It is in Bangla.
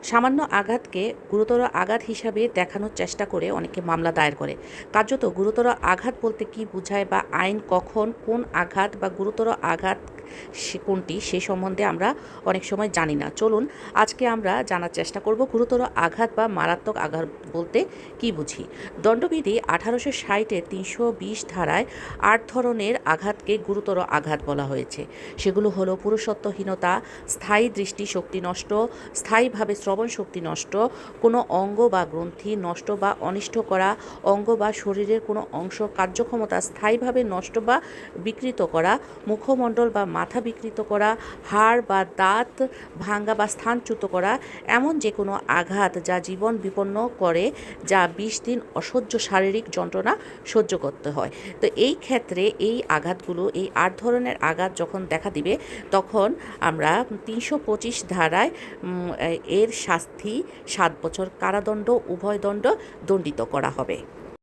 সামান্য আঘাতকে গুরুতর আঘাত হিসাবে দেখানোর চেষ্টা করে অনেকে মামলা দায়ের করে। কার্যত গুরুতর আঘাত বলতে কী বোঝায় বা আইন কখন কোন আঘাত বা গুরুতর আঘাত কোনটি সে সম্বন্ধে আমরা অনেক সময় জানি না। চলুন আজকে আমরা জানার চেষ্টা করব গুরুতর আঘাত বা মারাত্মক আঘাত বলতে কী বুঝি। দণ্ডবিধি 1860-এর 320 ধারায় 8 ধরনের আঘাতকে গুরুতর আঘাত বলা হয়েছে। সেগুলো হলো পুরুষত্বহীনতা, স্থায়ী দৃষ্টিশক্তি নষ্ট, স্থায়ীভাবে শ্রবণ শক্তি নষ্ট, কোনো অঙ্গ বা গ্রন্থি নষ্ট বা অনিষ্ট করা, অঙ্গ বা শরীরের কোনো অংশ কার্যক্ষমতা স্থায়ীভাবে নষ্ট বা বিকৃত করা, মুখমণ্ডল বা মাথা বিকৃত করা, হাড় বা দাঁত ভাঙ্গা বা স্থানচ্যুত করা, এমন যে কোনো আঘাত যা জীবন বিপন্ন করে, যা 20 দিন অসহ্য শারীরিক যন্ত্রণা সহ্য করতে হয়। তো এই ক্ষেত্রে এই আঘাতগুলো, এই 8 ধরনের আঘাত যখন দেখা দিবে তখন আমরা 325 ধারায় এর শাস্তি 7 বছর কারাদণ্ড, উভয় দণ্ড দণ্ডিত করা হবে।